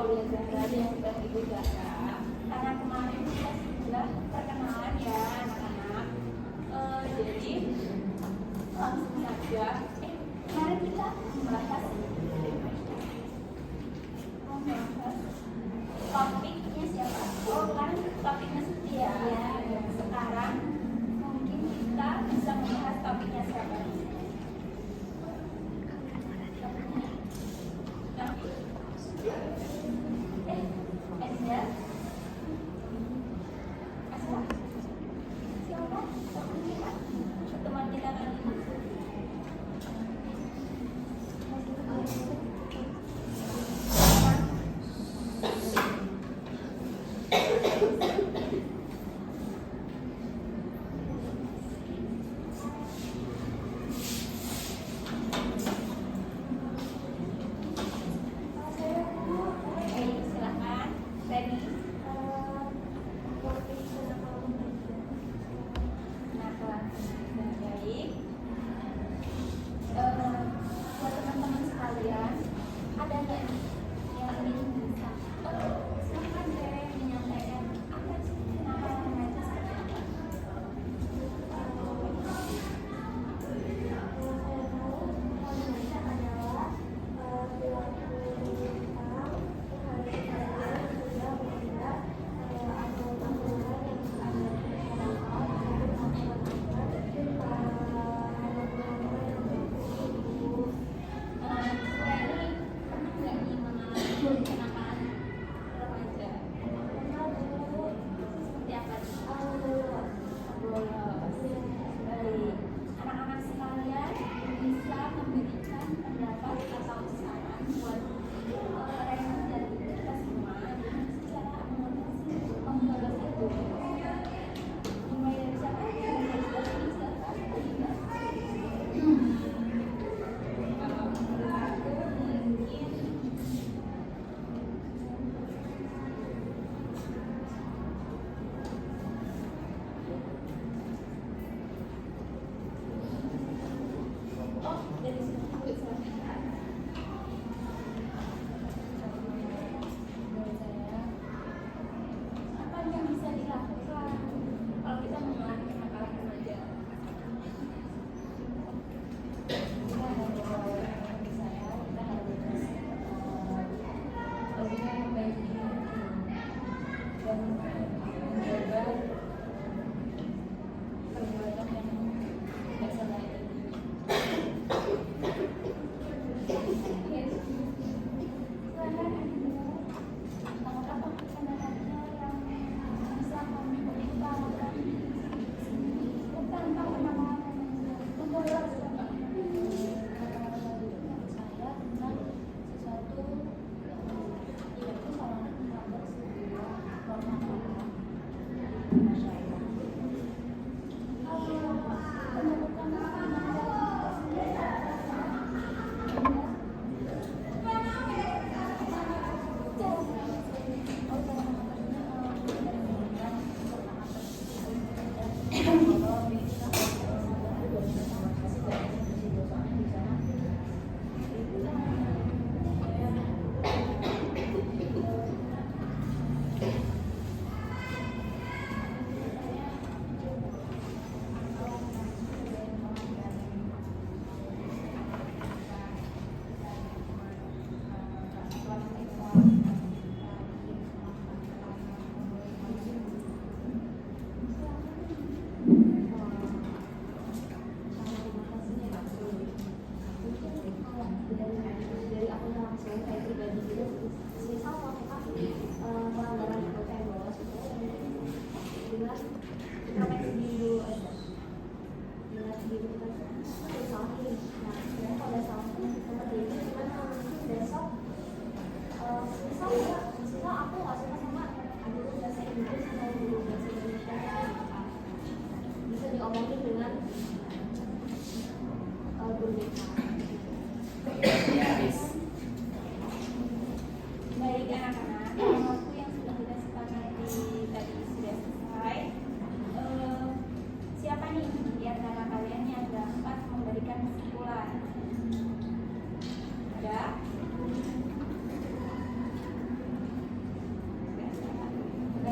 Aulia Zahra dan Ibu Zahra. Karena kemarin kita sudah perkenalan ya anak-anak. Jadi langsung saja. Kemarin kita membahas topiknya siapa? Oh kan topiknya Setia. Sekarang mungkin kita bisa membahas topiknya siapa? Teman kita kali ini. Silakan, Reni. Baik. Buat teman-teman sekalian, ada nggak yang ingin bisa? Silakan deh menyampaikan apa sih kenapa namanya seperti apa?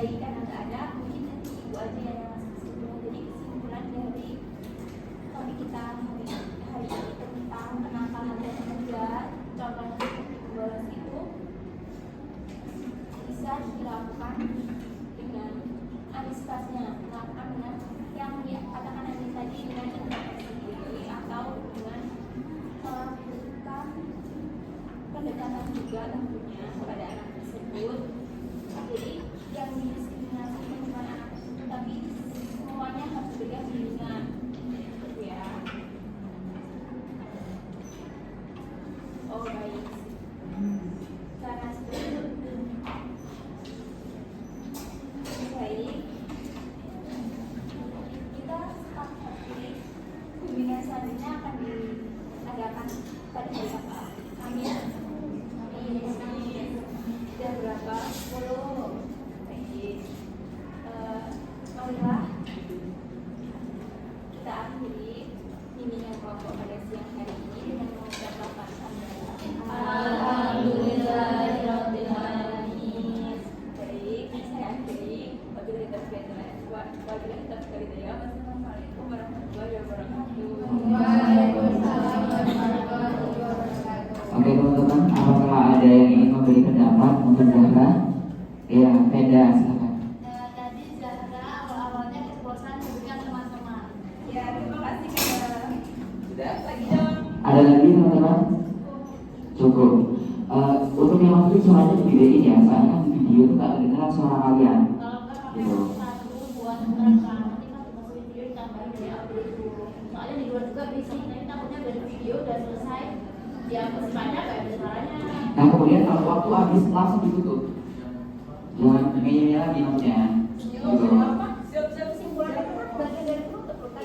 baik anak-anak, mungkin nanti ibu aja yang ngasih kesimpulan. Jadi kesimpulan dari topik kita hari ini tentang kenakalan dan remaja, contoh seperti bolos itu bisa dilakukan dengan antisipasinya, melakukan dengan yang dikatakan nanti tadi dengan intervensi diri atau dengan melakukan pendekatan juga tentunya kepada anak tersebut. Jadi yang didiskriminasi bukan anak tersebut, tapi semuanya harus diberikan bimbingan, gitu ya. Oh baik, karena seperti baik, kita sepakat bimbingan selanjutnya akan diadakan pada hari apa? Amin. Jam berapa? 10. Baik. Marilah kita akhiri bimbingan kelompok pada siang hari ini dengan mengucap lafaz Alhamdulillahirabbil alamin. Baik, saya akhiri. Wabillahi taufiq wal hidayah. Wassalamualaikum warahmatullahi wabarakatuh. Waalaikumsalam warahmatullahi wabarakatuh. Oke teman-teman, apakah ada yang ingin memberi pendapat untuk Zahra? Ya, Veda, silakan. Tadi Zahra awal-awalnya keceplosan memberikan teman-teman. Ya, terima kasih Kak. Sudah? Lagi dong. Ada lagi teman-teman? Cukup. Untuk yang masih suaranya dibedain ya, soalnya di video itu nggak kedengeran suara kalian. Kalau nggak pakai satu buat menerangkan, nanti kan dimasukin video ditambahin dari audio itu. Soalnya di luar juga berisik, nanti takutnya dari video udah selesai, dia masih ada kayak ada suaranya. Nah kemudian kalau waktu habis langsung ditutup. Jangan ngeyel lagi maksudnya. Gitu. Siap-siap kesimpulannya kan bagian dari penutup kan?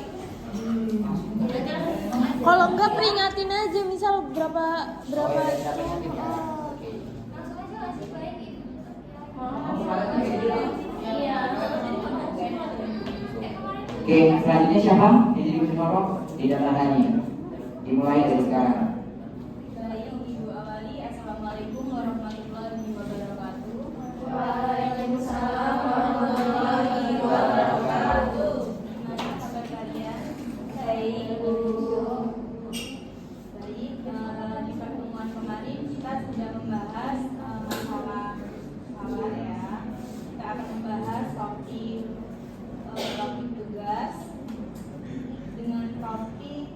Kalau enggak peringatin aja, misal berapa Oh, ya, siapa yang sakit ya? Oke. Langsung aja ngasih baik itu. Iya. Oke, selanjutnya siapa? Yang jadi kelompok? Tidak tandanya. Dimulai dari sekarang. Baik, Ibu awali. Assalamualaikum warahmatullahi wabarakatuh. Waalaikumsalam warahmatullahi wabarakatuh. Gimana kabar kalian? Baik, Ibu. Baik, di pertemuan kemarin kita sudah membahas masalah ya. Kita akan membahas topik tugas dengan topik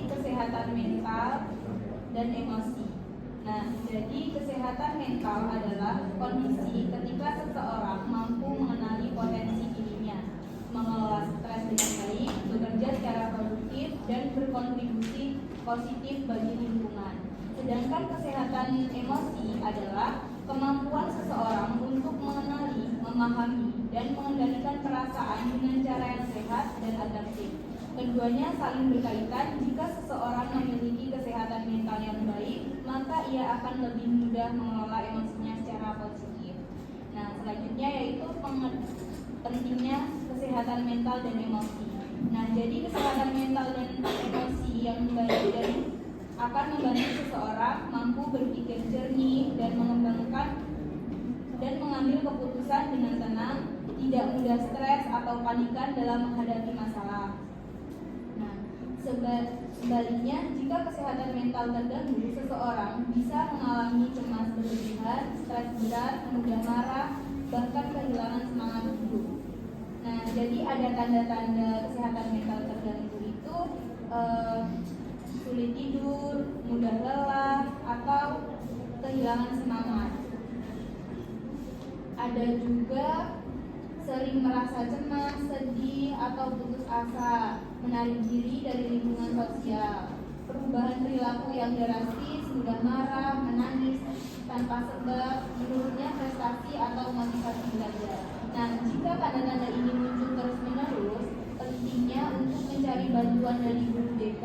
kesehatan mental dan emosi. Nah, jadi kesehatan mental adalah kondisi ketika seseorang mampu mengenali potensi dirinya, mengelola stres dengan baik, bekerja secara produktif, dan berkontribusi positif bagi lingkungan. Sedangkan kesehatan emosi adalah kemampuan seseorang untuk mengenali, memahami, dan mengendalikan perasaan dengan cara yang sehat dan adaptif. Keduanya saling berkaitan. Jika seseorang memiliki kesehatan mental yang baik, maka ia akan lebih mudah mengelola emosinya secara positif. Nah, selanjutnya yaitu pentingnya kesehatan mental dan emosi. Nah, jadi kesehatan mental dan emosi yang baik dan akan membantu seseorang mampu berpikir jernih dan mengembangkan dan mengambil keputusan dengan tenang, tidak mudah stres atau panikan dalam menghadapi masalah. Nah, sebaliknya, jika kesehatan mental terganggu, seseorang bisa mengalami cemas berlebihan, stres berat, mudah marah, bahkan kehilangan semangat hidup. Nah, jadi ada tanda-tanda kesehatan mental terganggu itu sulit tidur, mudah lelah, atau kehilangan semangat. Ada juga sering merasa cemas, sedih, atau putus asa, menarik diri dari lingkungan sosial, perubahan perilaku yang drastis, mudah marah, menangis tanpa sebab, menurunnya prestasi atau motivasi belajar. Nah, jika tanda-tanda ini muncul terus-menerus, pentingnya untuk mencari bantuan dari guru BK,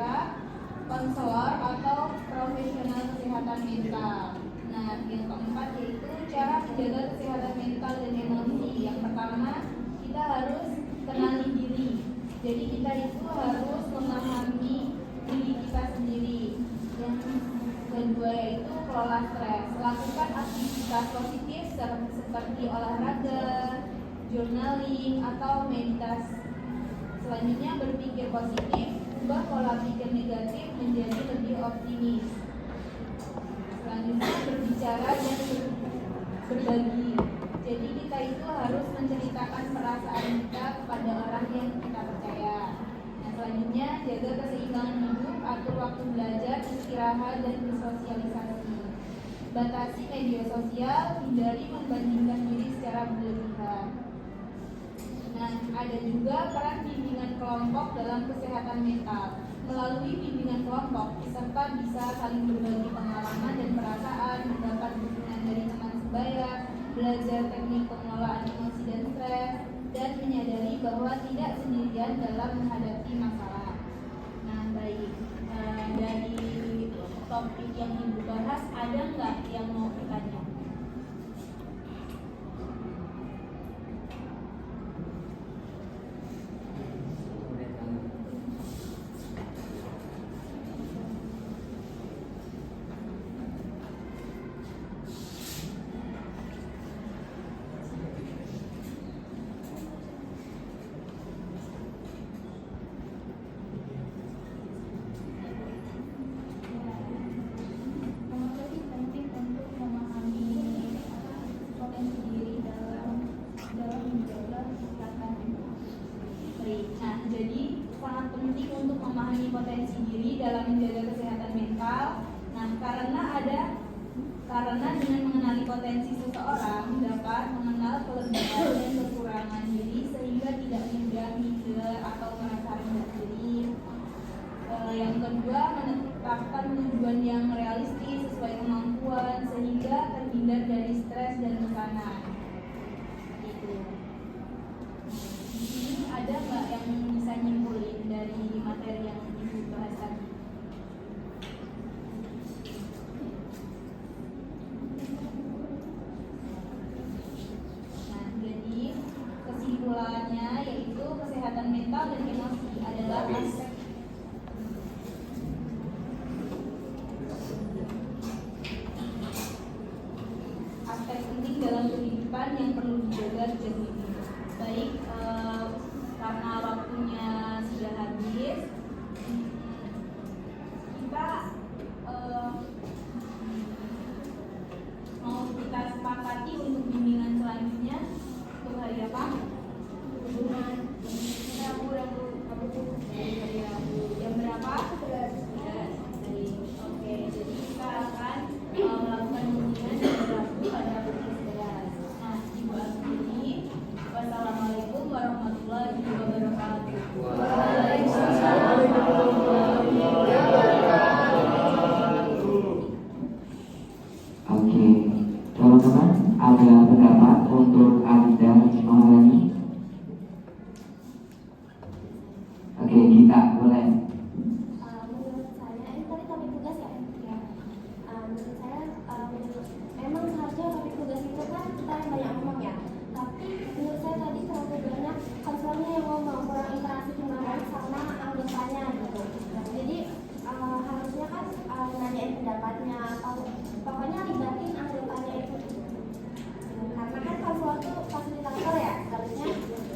konselor, atau profesional kesehatan mental. Nah, yang keempat yaitu cara menjaga kesehatan mental dan emosi. Yang pertama, kita harus kenali diri. Jadi kita itu harus memahami diri kita sendiri. Yang kedua yaitu kelola stres. Lakukan aktivitas positif seperti olahraga, journaling, atau meditasi. Selanjutnya, berpikir positif, ubah pola pikir negatif menjadi lebih optimis. Selanjutnya, berbicara dan berbagi. Jadi kita itu harus menceritakan perasaan kita kepada orang yang kita percaya. Nah, selanjutnya, jaga keseimbangan hidup, atur waktu belajar, istirahat, dan bersosialisasi. Batasi media sosial, hindari membandingkan diri secara berlebihan. Nah, ada juga peran bimbingan kelompok dalam kesehatan mental. Melalui bimbingan kelompok, peserta bisa saling berbagi pengalaman dan perasaan, mendapat dukungan dari teman sebaya, belajar teknik pengelolaan emosi dan stres, dan menyadari bahwa tidak sendirian dalam menghadapi masalah. Nah, baik, dari topik yang ibu bahas, ada nggak yang mau bertanya? Penting untuk memahami potensi diri dalam menjaga kesehatan. Baik, nah jadi sangat penting untuk memahami potensi diri dalam menjaga kesehatan mental. Nah, karena dengan mengenali potensi seseorang dapat mengenal kelebihan dan kekurangan diri sehingga tidak mudah minder atau merasa rendah diri. Yang kedua, menetapkan tujuan yang realistis sesuai kemampuan sehingga terhindar dari stres dan tekanan. Gitu. Di sini ada nggak yang bisa nyimpulin dari materi yang ibu bahas tadi? Nah, jadi kesimpulannya yaitu kesehatan mental dan emosi adalah aspek penting dalam kehidupan yang perlu dijaga sejak dini. Baik, karena waktunya sudah habis, kita mau kita sepakati untuk bimbingan selanjutnya untuk hari apa? Hubungan Rabu jam berapa? 11. Oke, jadi kita akan melakukan bimbingan jam Rabu pada pukul 11. Nah, ibu akhiri. Wassalamualaikum warahmatullahi wabarakatuh. Waalaikumsalam warahmatullahi wabarakatuh. Oke, teman-teman, ada pendapat untuk Alinda Maharani? Oke, kita boleh. Menurut saya, ini tadi topik tugas ya? Ya. Menurut saya, memang seharusnya topik tugas itu kan kita yang banyak ngomong ya. Tapi menurut saya tadi terlalu banyak konselornya yang ngomong, kurang interaksi dengan baik sama anggotanya gitu. Jadi harusnya kan nanyain pendapatnya atau pokoknya libatin anggotanya itu. Karena kan konselor itu fasilitator ya, harusnya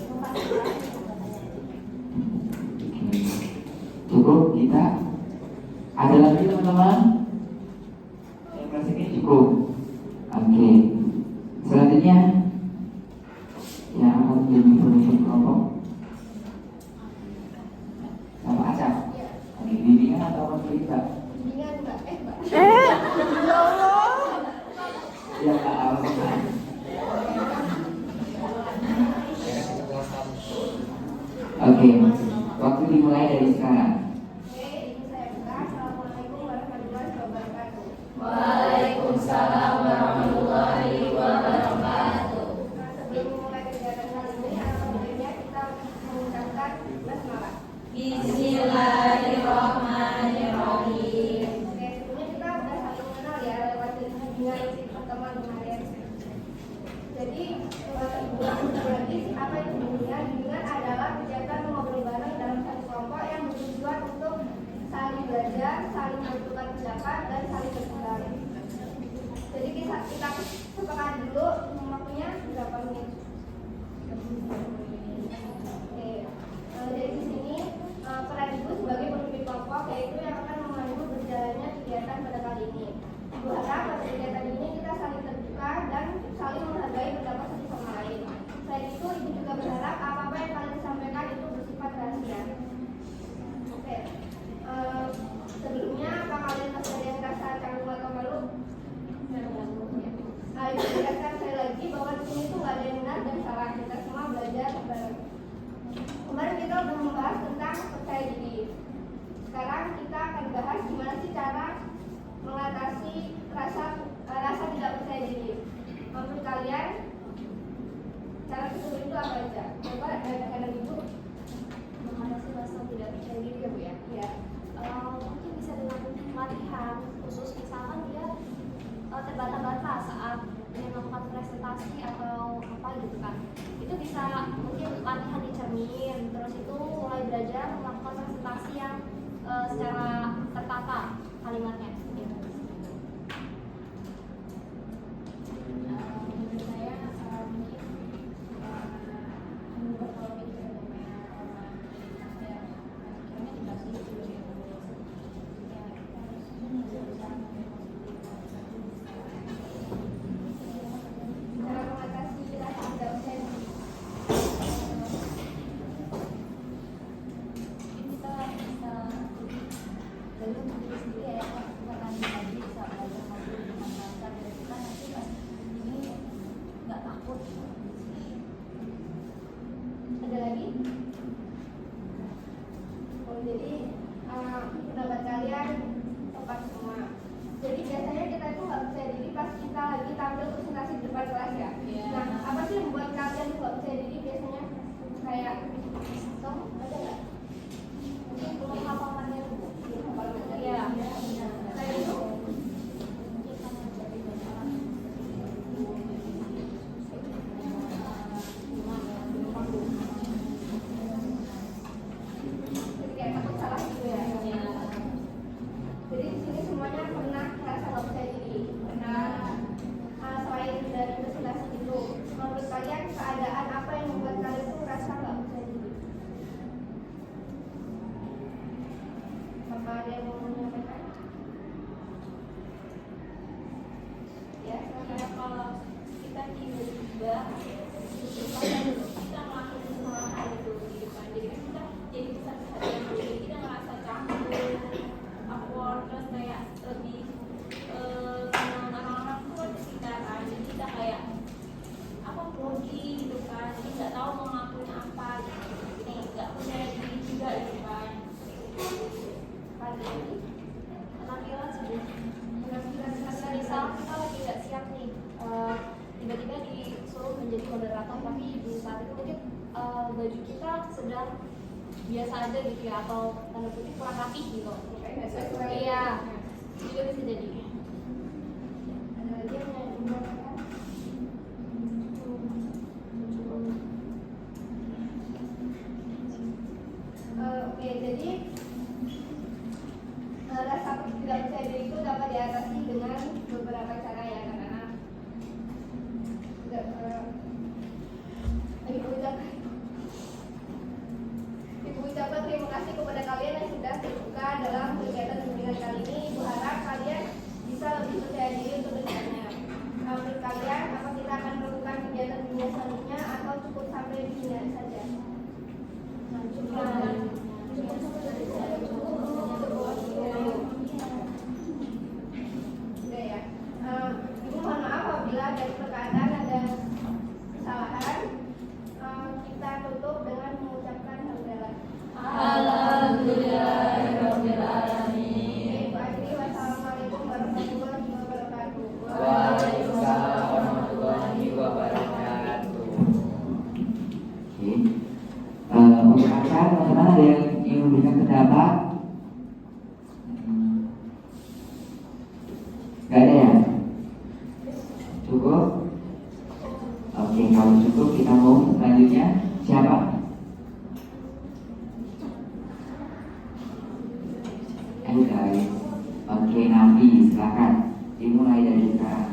memfasilitasi anggotanya itu. Cukup kita. Ada lagi teman-teman? Yang kelas ini cukup. Oke. Selanjutnya yang akan menjadi pemimpin kelompok sama Acap. Oke, bimbingan atau cerita? Bimbingan Mbak, Mbak. Ya, Kak, apa-apa. Oke, waktu dimulai dari sekarang. Assalamualaikum warahmatullahi wabarakatuh. Waalaikumsalam warahmatullahi wabarakatuh. Sebelum memulai kegiatan kali ini, alhamdulillah kita mengucapkan basmalah. Bismillahirrahmanirrahim. Oke, sebelumnya kita udah saling mengenal ya lewat bimbingan pertemuan kemarin. Jadi, ibu lagi apa itu bimbingan? Bimbingan adalah kegiatan ngobrol bareng dalam satu kelompok yang bertujuan untuk saling belajar, saling bertukar pendapat, dan saling berkembang. kita sepakati dulu waktunya berapa menit. Oke, dari sini peran ibu sebagai pemimpin kelompok yaitu yang akan memandu berjalannya kegiatan pada kali ini. Ibu harap pada kegiatan ini kita saling terbuka dan saling menghargai pendapat satu sama lain. Selain itu, ibu juga berharap apa-apa yang kalian disampaikan itu bersifat rahasia. Oke, sebelumnya apa kalian masih ada yang merasa canggung atau malu? Ibu tegaskan sekali lagi bahwa di sini tuh nggak ada yang benar dan salah, kita semua belajar bareng. Kemarin kita udah membahas tentang percaya diri. Sekarang kita akan bahas gimana sih cara mengatasi rasa tidak percaya diri. Menurut kalian cara tersebut itu apa aja? Coba ada ibu mengatasi rasa tidak percaya diri ya Bu ya? ya. Mungkin bisa dengan latihan khusus, misalkan dia terbata-bata saat dia melakukan presentasi atau apa gitu kan. Itu bisa mungkin latihan di cermin, terus itu mulai belajar melakukan presentasi yang secara tertata kalimatnya gitu. Menurut saya mungkin mengubah pola pikir namanya ya akhirnya dikasih dulu ya Cara mengatasi rasa tidak percaya diri. Kita bisa dari untuk diri sendiri ya, bukan tadi bisa belajar ngobrol dengan lancar dan kita nanti pas ini nggak takut. Ada lagi? Oh, jadi pendapat kalian tepat semua. Jadi biasanya kita itu nggak percaya diri pas kita lagi tampil presentasi di depan kelas ya. Iya. Nah, apa sih yang membuat kalian tuh nggak percaya diri biasanya? Kayak kamu ada nggak? Mungkin belum hafal materi. Iya. Selain itu, Mungkin karena jadi banyak orang jadi kayak takut salah gitu ya. Jadi di sini semuanya pernah merasa nggak percaya diri. Selain dari presentasi itu, menurut kalian keadaan apa yang membuat kalian tuh merasa nggak percaya diri? Apa ada yang mau menyampaikan? Ya, Kayak kalau kita tiba-tiba kita melakukan kesalahan itu di depan, jadi kan kita jadi besar hati, jadi kita ngerasa canggung, awkward, terus kayak lebih senang orang-orang tuh di sekitaran, jadi kita kayak apa grogi gitu kan, jadi nggak tahu mau ngelakuin apa gitu, jadi nggak percaya diri juga gitu kan. ada lagi? penampilan sih. Penampilan Misal kita lagi nggak siap nih, tiba-tiba disuruh menjadi moderator, tapi di saat itu mungkin baju kita sedang biasa aja gitu ya, atau tanda kutip kurang rapi gitu. kayak nggak sesuai. Iya, itu juga bisa jadi. Ada lagi yang mau menyampaikan? Oke, jadi rasa tidak percaya diri itu dapat diatasi dengan beberapa cara ya anak-anak. Ibu ucapkan terima kasih kepada kalian yang sudah terbuka dalam kegiatan bimbingan kali ini. Ibu harap kalian bisa lebih percaya diri untuk bertanya. Menurut kalian, apa kita akan melakukan kegiatan bimbingan selanjutnya atau cukup sampai di sini saja? Sudah ya. Ibu mohon maaf apabila dari perkataan ada kesalahan. Kita tutup dengan mengucapkan hamdalah. Alhamdulillahirabbil alamin. Ibu akhiri, wassalamualaikum warahmatullahi wabarakatuh. Waalaikumsalam warahmatullahi wabarakatuh. Oke. Untuk acara teman-teman ada yang ingin memberikan pendapat? Gak ada ya? Cukup? Oke, kalau cukup kita mau selanjutnya siapa? Ayo guys. Oke, Nabi silakan dimulai dari sekarang.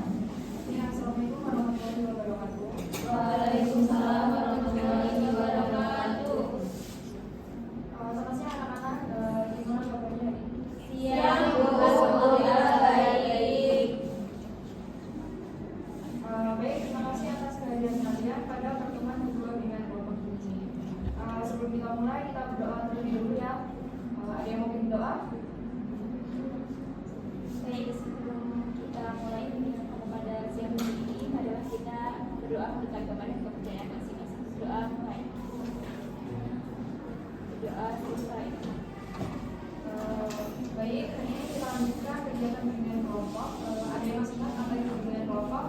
berdoa. Baik, sebelum kita mulai pada siang ini, adalah kita berdoa tentang kepada kepercayaan masing-masing. Berdoa mulai. Berdoa selesai. Baik, ini kita lanjutkan kegiatan bimbingan kelompok. Ada yang masih ingat apa itu bimbingan kelompok?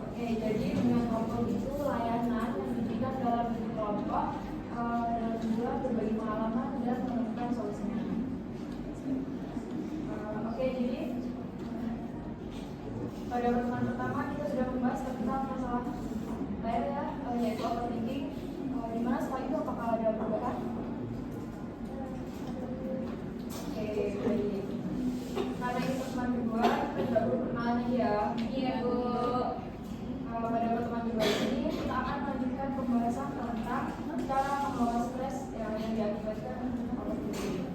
Oke, jadi bimbingan kelompok itu layanan yang diberikan dalam bentuk kelompok dalam tujuan berbagi pengalaman dan menemukan solusinya. Oke, jadi pada pertemuan pertama kita sudah membahas tentang masalah layar ya, yaitu overthinking. Dimana setelah itu apakah ada perubahan? Oke, baik. Karena ini pertemuan kedua, kita juga perlu perkenalan lagi ya. Iya, Bu. Pada pertemuan kedua ini kita akan melanjutkan pembahasan tentang cara mengelola stres yang diakibatkan overthinking.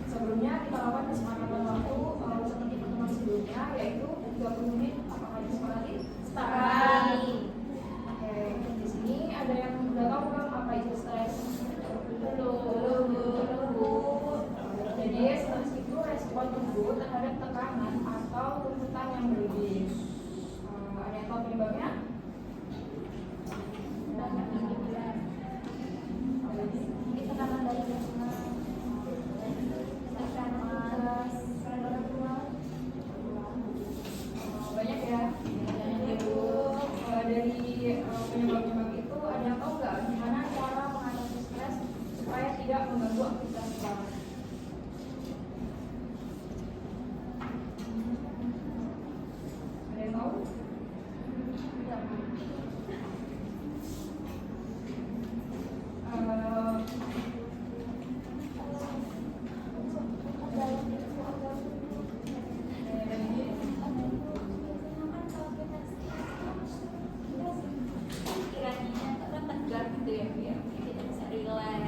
Sebelumnya kita lakukan kesepakatan waktu seperti pertemuan sebelumnya, yaitu 30 menit. Apakah disepakati? Sepakati. Oke, di sini ada yang udah tahu belum apa itu stres? Belum. Jadi stres itu respon tubuh terhadap tekanan atau tuntutan yang berlebih. Ada yang tahu penyebabnya? Ini tekanan dari lingkungan, tekanan Banyak ya. Dari penyebab-penyebab itu ada yang tahu nggak gimana cara mengatasi stres supaya tidak mengganggu aktivitas kita? Ada yang tahu? Kiranya kan tegar gitu ya, biar kita bisa relax,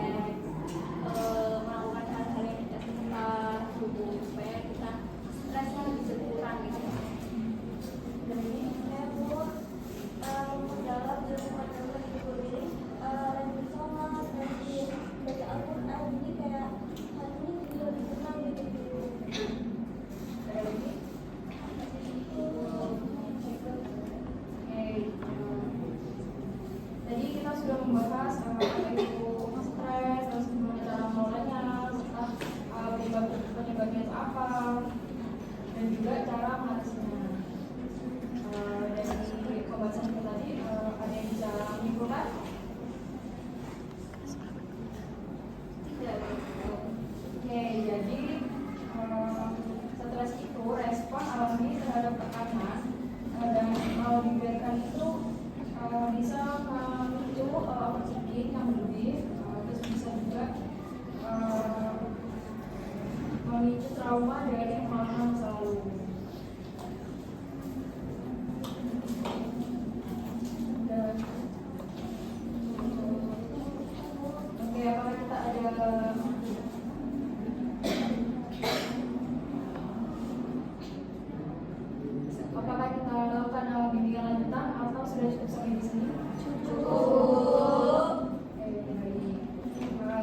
melakukan hal-hal yang kita suka tubuh supaya kita stresnya bisa kurang gitu. dalam ilmu-ilmu hidup ini lebih sholat, lebih baca Al-Quran, jadi kayak hari ini jadi lebih tenang gitu. Ada lagi? Oke. Tadi kita sudah membahas apa itu stres, terus gimana cara mengelolanya, serta penyebabnya itu apa, dan juga cara mengatasinya. Dari pembahasan kita tadi, ada yang bisa menyimpulkan? Tidak. Oke, jadi stres itu respon alami terhadap tekanan dan kalau dibiarkan itu bisa memicu overthinking yang berlebih, terus bisa juga memicu trauma dari pengalaman masa lalu. Dan oke, apakah kita ada apakah kita lakukan bimbingan lanjutan atau sudah cukup sampai di sini? Cukup. Oke, baik.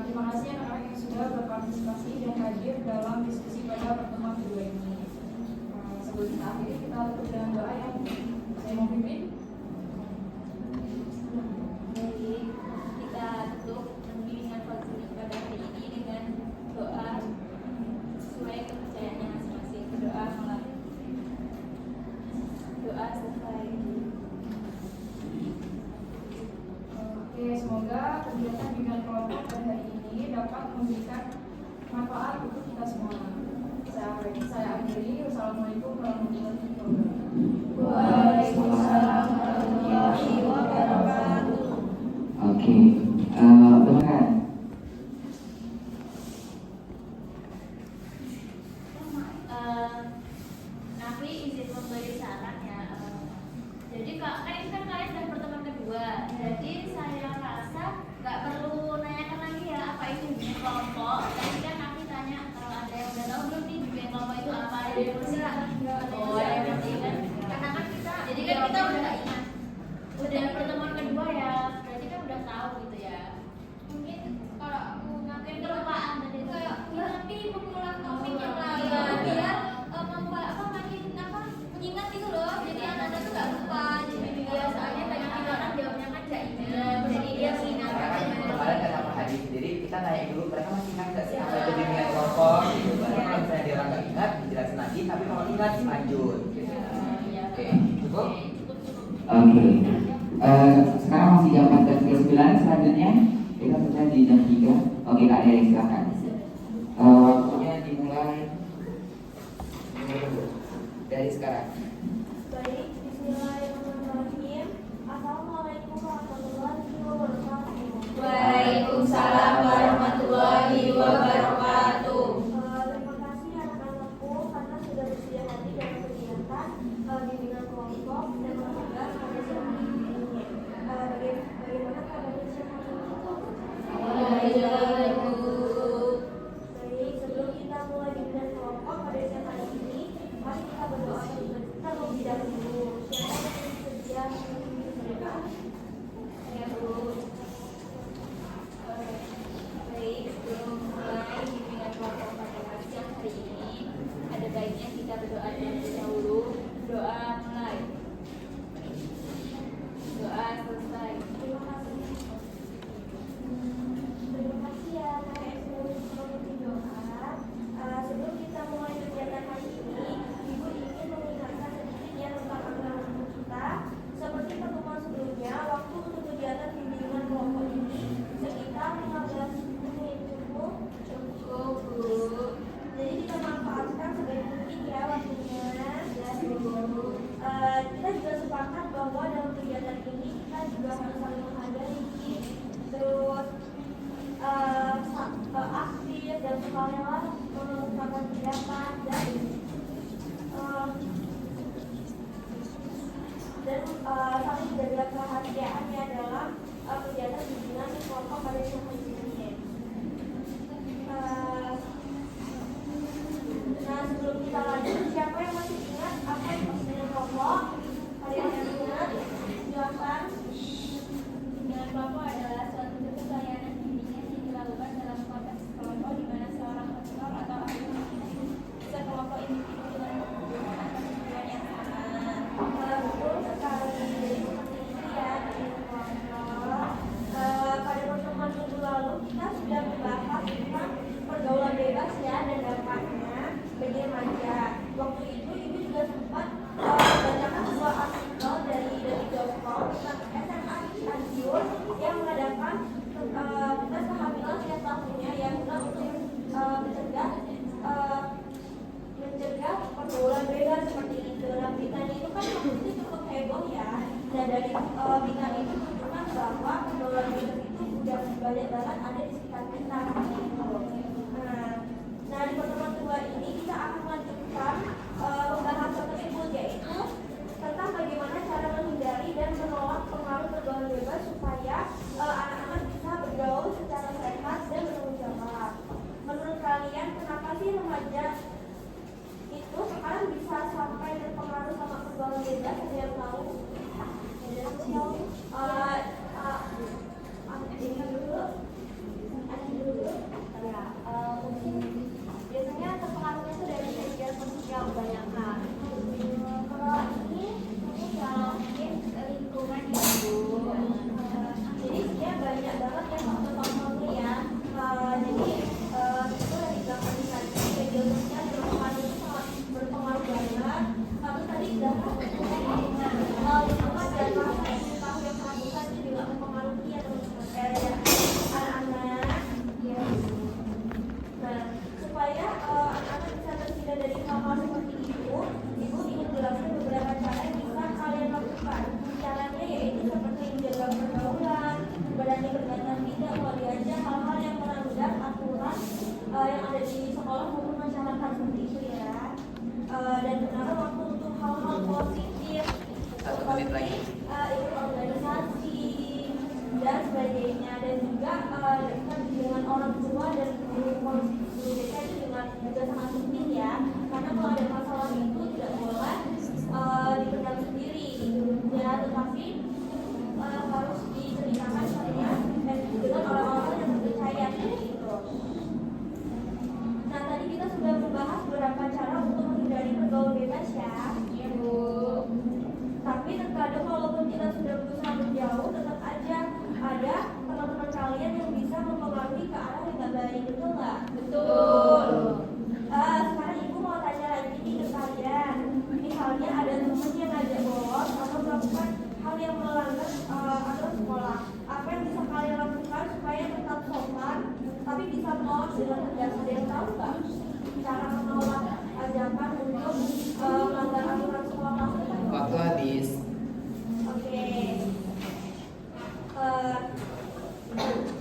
Terima kasih anak-anak yang sudah berpartisipasi dan hadir dalam diskusi pada pertemuan kedua ini. Sebelum kita akhiri, kita tutup dengan doa yang saya mau pimpin. Baik, kita tutup bimbingan konseling pada hari ini dengan doa sesuai kepercayaannya masing-masing. Berdoa mulai. Doa selesai. Oke, semoga kegiatan bimbingan kelompok pada hari ini dapat memberikan manfaat untuk kita semua. Saya akhiri. Wassalamualaikum warahmatullahi wabarakatuh. Waalaikumsalam warahmatullahi wabarakatuh. Oke, silakan. Nafi izin memberi saran ya. Jadi kan ini kan kalian udah pertemuan kedua, jadi saya rasa nggak perlu nanyakan lagi ya apa itu bimbingan kelompok. Tadi kan Nafi tanya kalau ada yang udah tahu belum nih bimbingan kelompok itu apa, ada yang ngerti nggak? Oh, ada yang ngerti kan? Karena kan kita, jadi kan kita udah ingat, udah pertemuan kedua ya, berarti kan udah tahu gitu ya. Mungkin kalau aku ngapain mereka masih ingat nggak sih apa itu bimbingan kelompok gitu. Karena kalau misalnya dia nggak ingat dijelasin lagi, tapi kalau ingat lanjut gitu. Oke, cukup? Oke. Sekarang masih jam 14.09. Selanjutnya kita sudah di jam 3. Oke, Kak Dery silakan. Waktunya dimulai dari sekarang. Baik, bismillahirrahmanirrahim. Assalamualaikum warahmatullahi wabarakatuh. Waalaikumsalam warahmatullahi wabarakatuh. Terima kasih anak-anakku karena sudah bersedia hadir dalam kegiatan bimbingan kelompok dan mengajar pada siang hari ini. Bagaimana kabarnya siang hari ini itu? Baik, sebelum kita mulai bimbingan kelompok pada siang hari ini, mari kita berdoa terlebih dahulu. Siapa yang bersedia memimpin mereka? Ya Bu. Baik, sebelum mulai bimbingan kelompok pada siang hari ini, ada baiknya kita berdoa terlebih dahulu. Doa mulai. Doa selesai. Terima kasih. Terima kasih ya Kak sudah mengikuti doa. Sebelum kita mulai kegiatan hari ini, Ibu ingin mengingatkan sedikit ya tentang aturan kita. Seperti pertemuan sebelumnya, waktu untuk kegiatan bimbingan kelompok ini sekitar 15 menit. Cukup Bu. Jadi kita manfaatkan sebaik mungkin ya waktunya. Kita juga sepakat bahwa dalam kegiatan ini kita juga harus saling menghargai, terus aktif dan sukarela mengungkapkan pendapat dan saling jaga kerahasiaannya dalam kegiatan bimbingan kelompok pada siang hari ini. Nah, sebelum kita lanjut, siapa yang masih ingat apa itu bimbingan kelompok? Ada yang ingat? Silakan. Bimbingan kelompok adalah suatu bentuk pelayanan bimbingan yang dilakukan dalam konteks kelompok di mana seorang konselor atau ahli bimbingan sekelompok individu dengan kebutuhan atau tujuan yang sama. Betul sekali. Jadi seperti itu ya bimbingan kelompok. Pada pertemuan minggu lalu kita sudah membahas tentang pergaulan bebas ya dan dampaknya bagi remaja. Waktu itu Ibu juga sempat membacakan sebuah artikel dari detik.com tentang SMA Cianjur yang mengadakan tes kehamilan setiap tahunnya yang guna untuk mencegah pergaulan bebas seperti itu. Nah, beritanya itu kan waktu itu cukup heboh ya. Nah, dari berita itu menunjukkan bahwa pergaulan bebas itu udah banyak banget ada di sekitar kita. Nah, di pertemuan kedua ini kita akan melanjutkan pembahasan tersebut, yaitu tentang bagaimana cara menghindari dan menolak pengaruh pergaulan bebas supaya anak-anak bisa bergaul secara sehat dan bertanggung jawab. Menurut kalian, kenapa sih remaja itu sekarang bisa sampai terpengaruh sama pergaulan bebas? Ada yang tahu? Mungkin biasanya terpengaruhnya itu dari media sosial kebanyakan. Kalau ini Mungkin lingkungan ya Bu. jadi dia banyak banget ya faktor-faktornya ya. Jadi itu dari belakang tadi media sosial dan lingkungan itu sangat berpengaruh banget. Tapi tadi sudah lingkungan dan masa yang tahu yang melakukan itu juga mempengaruhi ya teman-teman anak-anak. Ya. Nah, supaya anak-anak bisa terhindar dari hal-hal seperti itu, Ibu ingin jelaskan beberapa cara yang bisa kalian lakukan. Caranya yaitu seperti menjaga pergaulan, berani berkaitan tidak melalui aja hal-hal yang melanggar aturan yang ada di sekolah maupun masyarakat seperti itu ya. Dan benar waktu untuk hal-hal positif, 1 menit lagi. ikut organisasi dan sebagainya, dan juga dekat dengan orang tua dan guru BK itu juga sangat penting ya, karena kalau ada masalah itu tidak boleh dipendam sendiri ya, tetapi harus diceritakan dengan orang-orang yang terpercaya gitu. Nah, tadi kita sudah membahas beberapa cara bisa menolak dengan tegas. Ada yang tahu nggak cara menolak ajakan untuk melanggar aturan sekolah kelas? Waktu habis. Oke.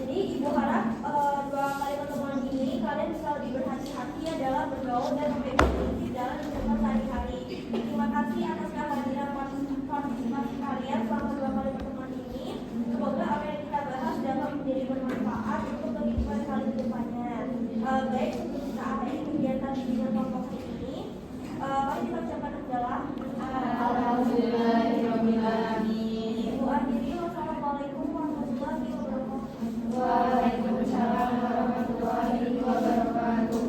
Jadi ibu harap 2 kali pertemuan ini kalian bisa lebih berhati-hati ya dalam bergaul dan memiliki prinsip dalam kehidupan sehari-hari. Terima kasih atas kehadiran partisipasi kalian selama 2 kali pertemuan ini. Semoga apa yang kita bahas dapat menjadi bermanfaat untuk kehidupan kalian ke depannya. Baik, untuk kita akhiri kegiatan bimbingan kelompok ini. Mari kita ucapkan adalah Alhamdulillahirobbilalamin. Ibu akhiri. Wassalamualaikum warahmatullahi wabarakatuh. Waalaikumsalam warahmatullahi wabarakatuh.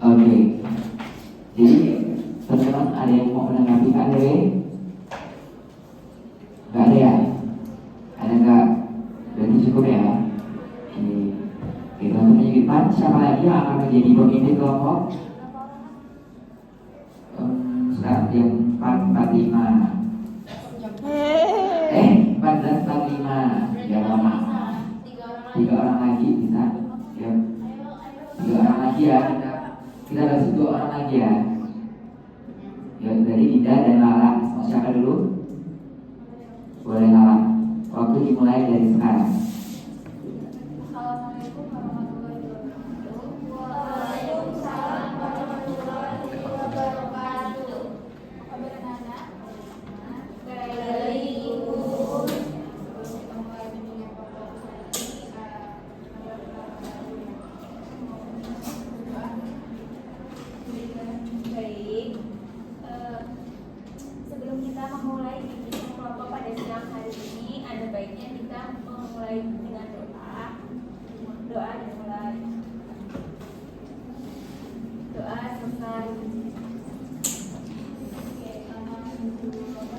Oke. Jadi teman-teman ada yang mau menanggapi Kak Dewi? Gak ada ya? Ada nggak? Berarti cukup ya? Oke. Kita untuk menyelipkan siapa lagi yang akan menjadi pemimpin kelompok? Sekarang yang 445. 1445. Ya lama. 3 orang lagi bisa? Ya. 3 orang lagi ya. Kita kasih 2 orang lagi ya. Ya dari Dinda dan Lala. Mau siapa dulu? Boleh Lala. Waktu dimulai dari sekarang. Assalamualaikum warahmatullahi wabarakatuh. Waalaikumsalam warahmatullahi wabarakatuh. Apa kabar anak-anak? Baik, Ibu. Sebelum kita mulai bimbingan kelompok ini, Baik, sebelum kita memulai bimbingan kelompok pada siang hari ini, ada baiknya kita memulai dengan doa. Doa dimulai. Doa selesai. Oke,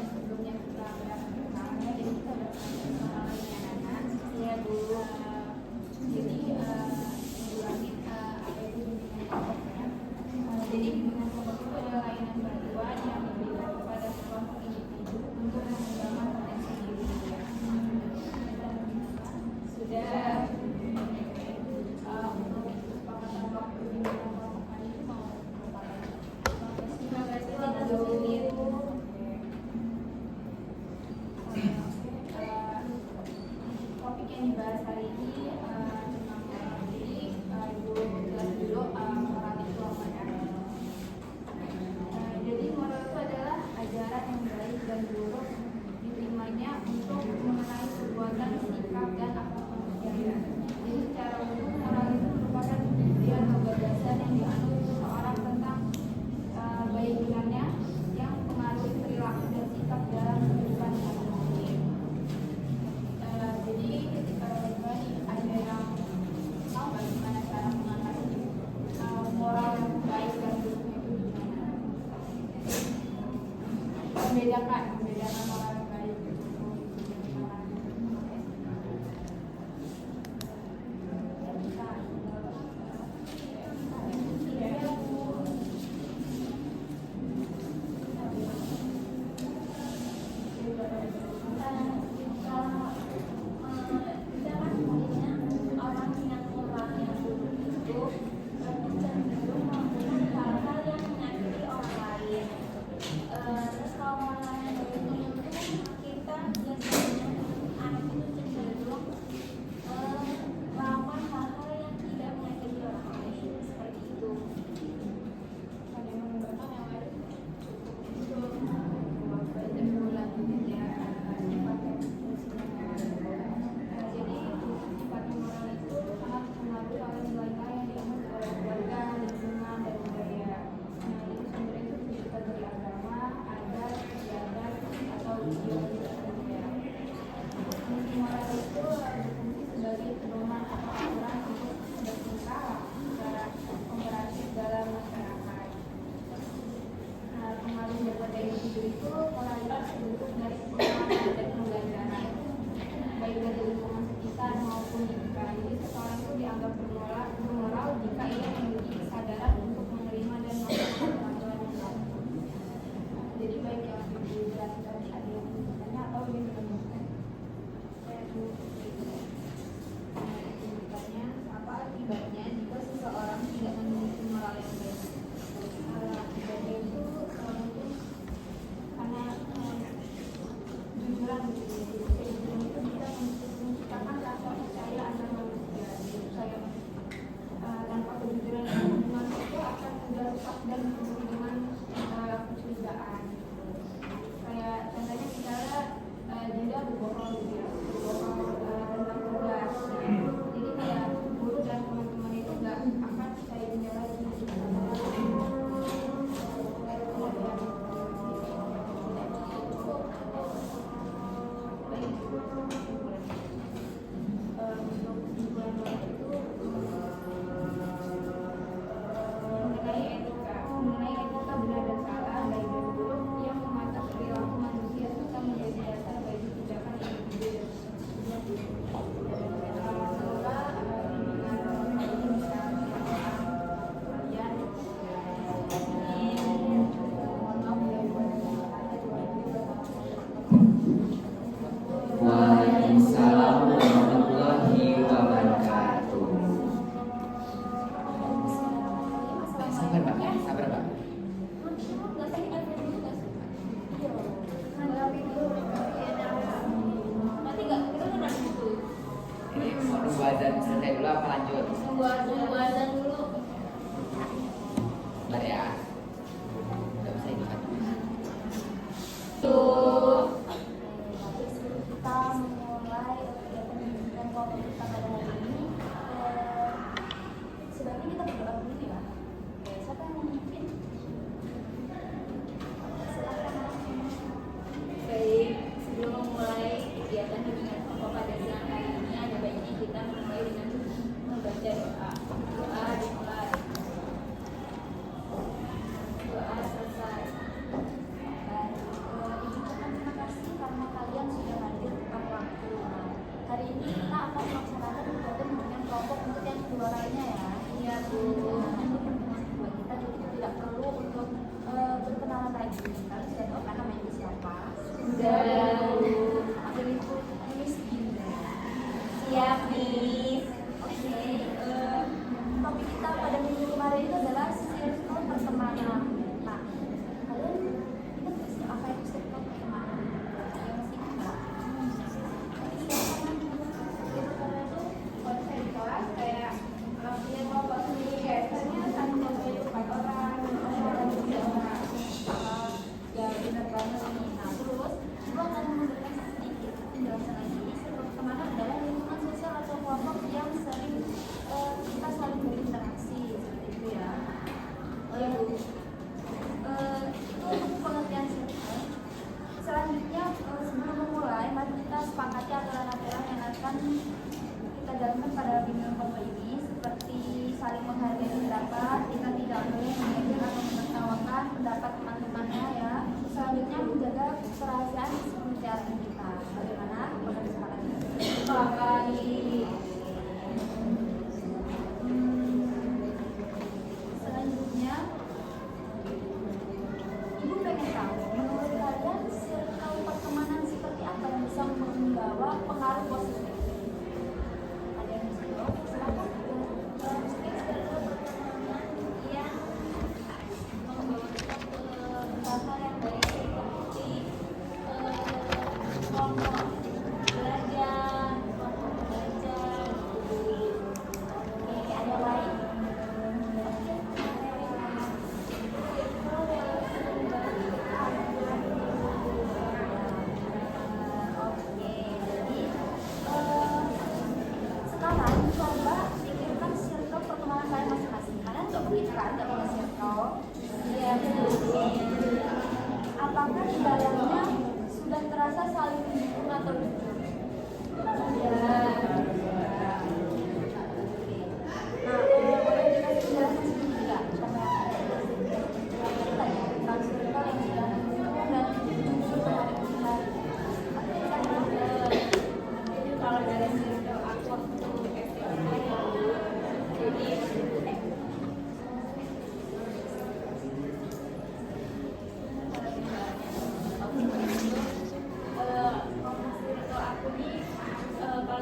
sebelumnya kita berdoa, jadi kita berdoa anak-anak. Ya Bu. Jadi mengulangi apa itu bimbingan kelompok ya. Jadi bimbingan kelompok itu adalah layanan bantuan yang diberikan kepada sekelompok individu untuk mengembangkan potensi dirinya. Sudah. Untuk kesepakatan waktu bimbingan kelompok kali ini mau apa lagi? Terima kasih Bu. Topik yang dibahas hari ini tentang jadi Ibu jelas dulu moral itu apa ya. Jadi moral itu adalah ajaran yang baik dan buruk diterimanya untuk mengenai perbuatan, sikap, dan akhlak manusia. Jadi secara umum moral itu merupakan prinsip atau gagasan yang dianut seseorang tentang baik benarnya yang mempengaruhi perilaku dan sikap dalam kehidupan sehari-hari. Jadi ketika ada yang tahu nggak gimana cara mengatasi moral yang baik dan buruknya itu gimana? Membedakan moral yang baik dan buruk itu gimana? Orang yang moralnya buruk itu cenderung melakukan hal-hal yang menyakiti orang lain. Terus kalau moralnya baik selesai dulu apa lanjut? Tunggu azan dulu. Bentar ya. Udah bisa ini kan? Tuh. Kita memulai kegiatan pendidikan kelompok kita pada hari ini. Sebaiknya kita berdoa dulu ya. Oke, siapa yang mau memimpin? Silakan. Baik, sebelum memulai kegiatan bimbingan kelompok pada siang hari ini, ada baiknya kita memulai dengan membaca doa. Doa dimulai. Doa selesai. Baik, Ibu terima kasih karena kalian sudah hadir tepat waktu. Hari ini kita akan melaksanakan kegiatan bimbingan kelompok untuk yang kedua lainnya ya. Iya, Bu. Nanti pertemuan kedua kita jadi tidak perlu untuk berkenalan lagi. Kalian sudah tahu kan namanya siapa? Panggil Ibu Miss Dinda. Siap, Miss. Oke, topik kita pada minggu kemarin itu adalah circle pertemanan. Nah, kalian ingat nggak sih apa itu circle pertemanan? Yang masih ingat? Kalau saya di kelas kayak punya kelompok sendiri biasanya satu kelompok itu 4 orang, 2 orang, 3 orang. Ya benar banget nih. Nah terus gua akan memberikan sedikit penjelasan lagi. Circle pertemanan adalah lingkungan sosial atau kelompok yang sering kita saling berinteraksi seperti itu ya. Itu untuk pengertian circle. Selanjutnya sebelum memulai, mari kita sepakati aturan-aturan yang akan kita jalankan pada bimbingan kelompok ini, seperti saling menghargai pendapat, kita tidak boleh menjadi atau menertawakan pendapat teman-temannya ya. Selanjutnya menjaga kerahasiaan pembicaraan kita. Bagaimana? Apakah disepakati? Sepakati. Selanjutnya, Ibu pengen tahu, menurut kalian circle pertemanan seperti apa yang bisa membawa pengaruh positif? Ada yang bisa jawab? Silakan. Circle pertemanan yang membawa kita ke hal yang baik seperti kelompok belajar. Oke, ada lain? Oke, jadi sekarang coba pikirkan circle pertemanan kalian masing-masing. Kalian nggak begitu kan, nggak punya circle? Iya, betul. Apakah di dalamnya sudah terasa saling mendukung atau jujur? Sudah. Nah, boleh dikasih penjelasan sedikit nggak? Tentang circle yang sudah mendukung dan jujur terhadap kita. Jadi kalau dari circle aku waktu SMA jadi circle aku nih kalau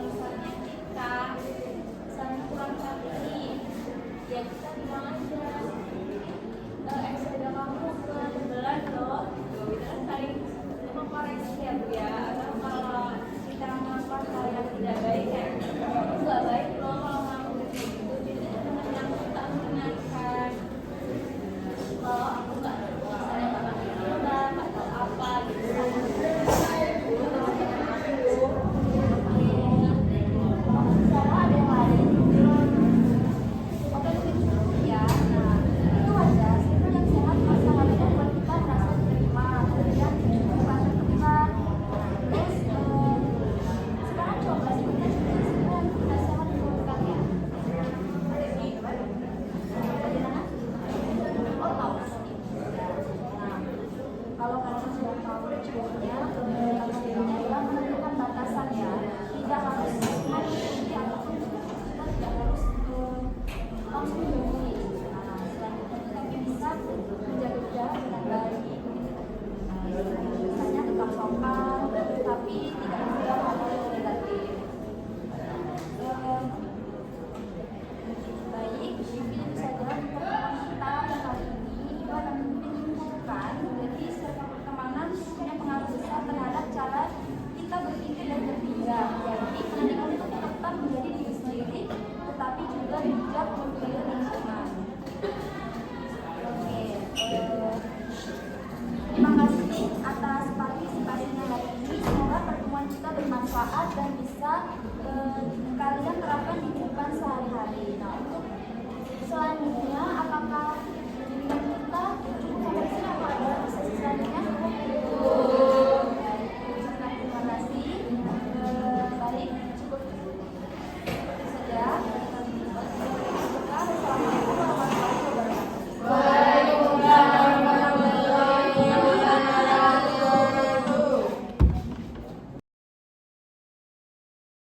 Terima kasih.